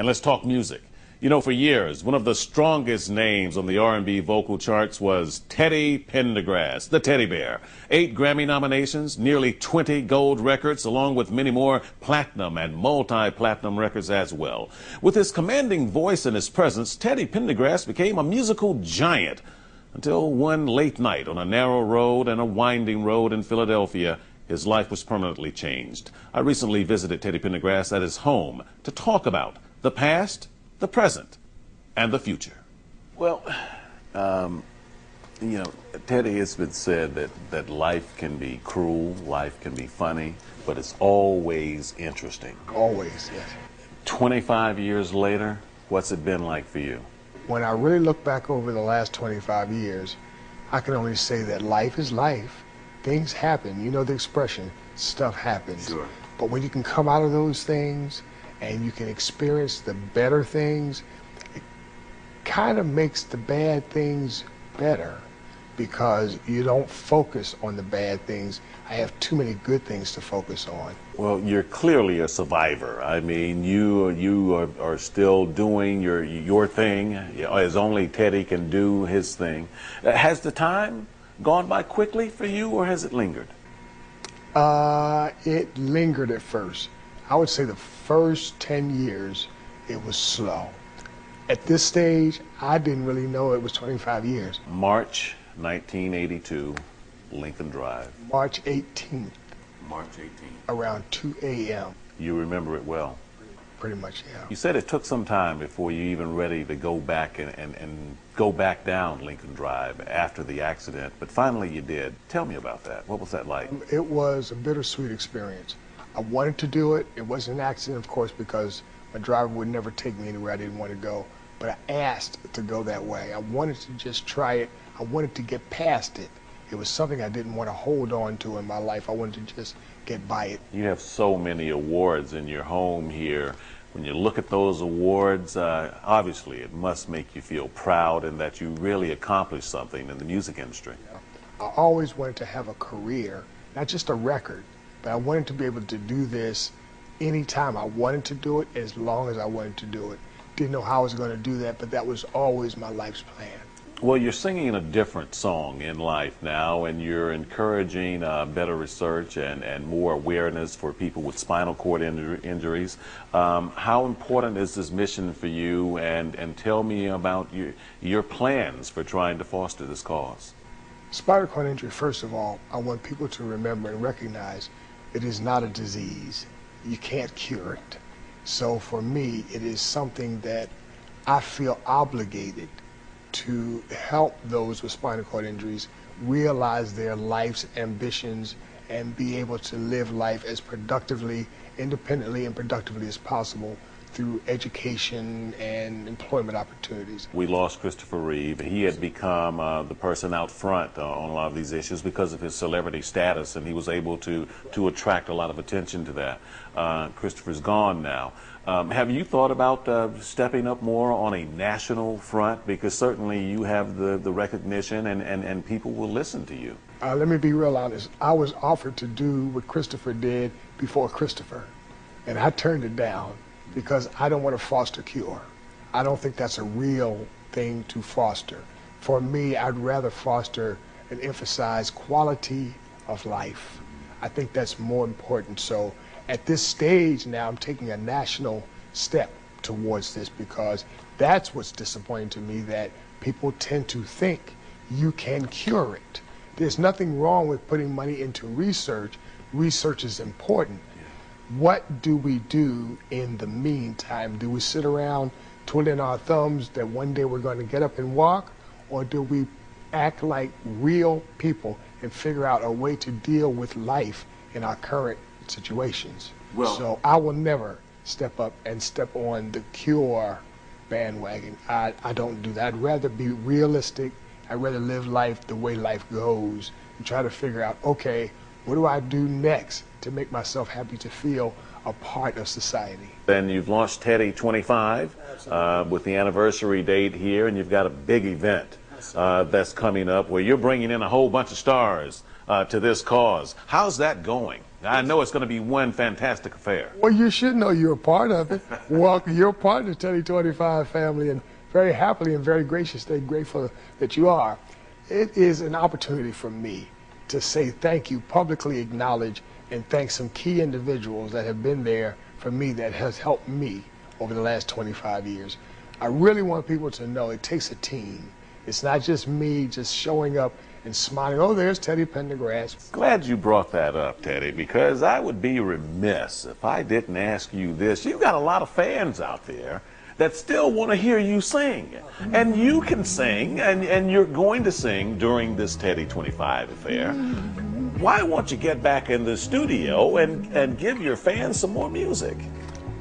And let's talk music. You know, for years, one of the strongest names on the R&B vocal charts was Teddy Pendergrass, the Teddy Bear. 8 Grammy nominations, nearly 20 gold records, along with many more platinum and multi-platinum records as well. With his commanding voice and his presence, Teddy Pendergrass became a musical giant until one late night on a narrow road and a winding road in Philadelphia, his life was permanently changed. I recently visited Teddy Pendergrass at his home to talk about the past, the present, and the future. Well, you know, Teddy, it's been said that life can be cruel, life can be funny, but it's always interesting. Always, yes. 25 years later, what's it been like for you? When I really look back over the last 25 years, I can only say that life is life. Things happen. You know the expression, stuff happens. Sure. But when you can come out of those things and you can experience the better things, it kind of makes the bad things better because you don't focus on the bad things. I have too many good things to focus on. Well, you're clearly a survivor. I mean, you are still doing your thing, as only Teddy can do his thing. Has the time gone by quickly for you, or has it lingered? It lingered at first. I would say the first 10 years, it was slow. At this stage, I didn't really know it was 25 years. March 1982, Lincoln Drive. March 18th. March 18th. Around 2 a.m. You remember it well? Pretty much, yeah. You said it took some time before you even ready to go back and go back down Lincoln Drive after the accident, but finally you did. Tell me about that. What was that like? It was a bittersweet experience. I wanted to do it. It wasn't an accident, of course, because my driver would never take me anywhere I didn't want to go. But I asked to go that way. I wanted to just try it. I wanted to get past it. It was something I didn't want to hold on to in my life. I wanted to just get by it. You have so many awards in your home here. When you look at those awards, obviously it must make you feel proud and that you really accomplished something in the music industry. I always wanted to have a career, not just a record, but I wanted to be able to do this anytime I wanted to do it, as long as I wanted to do it. Didn't know how I was going to do that, but that was always my life's plan. Well, you're singing a different song in life now, and you're encouraging better research and more awareness for people with spinal cord injuries. How important is this mission for you, and tell me about your plans for trying to foster this cause? Spinal cord injury, first of all, I want people to remember and recognize it is not a disease. You can't cure it. So for me, it is something that I feel obligated to help those with spinal cord injuries realize their life's ambitions and be able to live life as productively, independently, and productively as possible through education and employment opportunities. We lost Christopher Reeve. He had become the person out front on a lot of these issues because of his celebrity status, and he was able to attract a lot of attention to that. Christopher's gone now. Have you thought about stepping up more on a national front? Because certainly you have the recognition and people will listen to you. Let me be real honest. I was offered to do what Christopher did before Christopher, and I turned it down because I don't want to foster cure. I don't think that's a real thing to foster. For me, I'd rather foster and emphasize quality of life. I think that's more important. So at this stage now, I'm taking a national step towards this because that's what's disappointing to me, that people tend to think you can cure it. There's nothing wrong with putting money into research. Research is important. What do we do in the meantime? Do we sit around twiddling our thumbs that one day we're going to get up and walk? Or do we act like real people and figure out a way to deal with life in our current situations? Well, so I will never step up and step on the cure bandwagon. I don't do that. I'd rather be realistic. I'd rather live life the way life goes and try to figure out, okay, what do I do next to make myself happy, to feel a part of society? Then you've launched Teddy 25 with the anniversary date here, and you've got a big event that's coming up, where you're bringing in a whole bunch of stars to this cause. How's that going? I know it's going to be one fantastic affair. Well, you should know you're a part of it. Well, you're part of the Teddy 25 family, and very happily and very graciously grateful that you are. It is an opportunity for me to say thank you, publicly acknowledge, and thank some key individuals that have been there for me, that has helped me over the last 25 years. I really want people to know it takes a team. It's not just me just showing up and smiling, oh, there's Teddy Pendergrass. Glad you brought that up, Teddy, because I would be remiss if I didn't ask you this. You've got a lot of fans out there that still want to hear you sing. And you can sing, and you're going to sing during this Teddy 25 affair. Why won't you get back in the studio and give your fans some more music?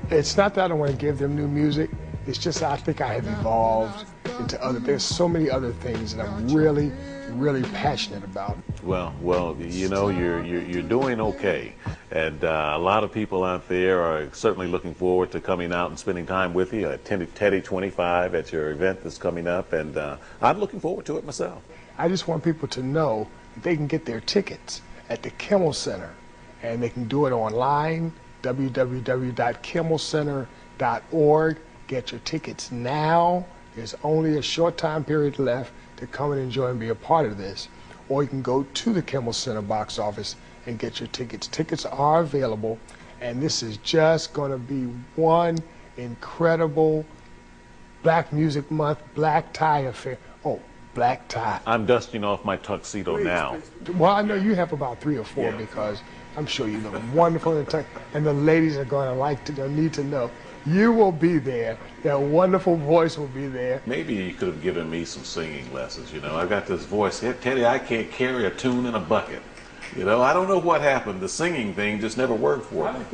It's not that I don't want to give them new music. It's just I think I have evolved into other, there's so many other things that I'm really passionate about. Well, you know, you're doing okay, and a lot of people out there are certainly looking forward to coming out and spending time with you at Teddy 25 at your event that's coming up, and I'm looking forward to it myself. I just want people to know that they can get their tickets at the Kimmel Center, and they can do it online, www.kimmelcenter.org. Get your tickets now. There's only a short time period left to come and enjoy and be a part of this. Or you can go to the Kimmel Center box office and get your tickets. Tickets are available, and this is just going to be one incredible Black Music Month, black tie affair. Oh, black tie. I'm dusting off my tuxedo now. Well, I know you have about 3 or 4 because I'm sure you look wonderful in tux, and the ladies are going to need to know. You will be there. That wonderful voice will be there. Maybe you could have given me some singing lessons. You know, I got this voice. Hey, Teddy, I can't carry a tune in a bucket. You know, I don't know what happened. The singing thing just never worked for me.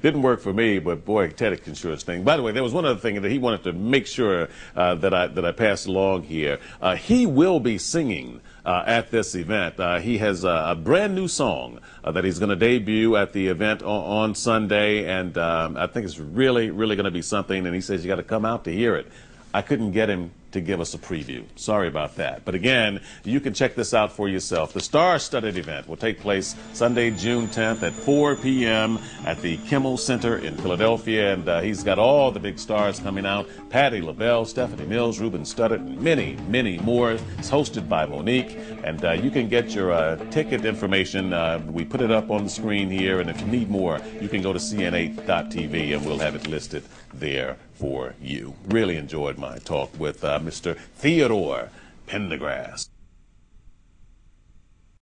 Didn't work for me, but boy, Teddy can sure sing. By the way, there was one other thing that he wanted to make sure that I passed along here. He will be singing at this event. He has a brand new song that he's going to debut at the event on Sunday, and I think it's really going to be something. And he says you got to come out to hear it. I couldn't get him to give us a preview. Sorry about that. But again, you can check this out for yourself. The star-studded event will take place Sunday, June 10th at 4 p.m. at the Kimmel Center in Philadelphia. And he's got all the big stars coming out. Patti LaBelle, Stephanie Mills, Ruben Studdard, and many more. It's hosted by Monique. And you can get your ticket information. We put it up on the screen here. And if you need more, you can go to cn8.tv and we'll have it listed there for you. Really enjoyed my talk with Mr. Theodore Pendergrass.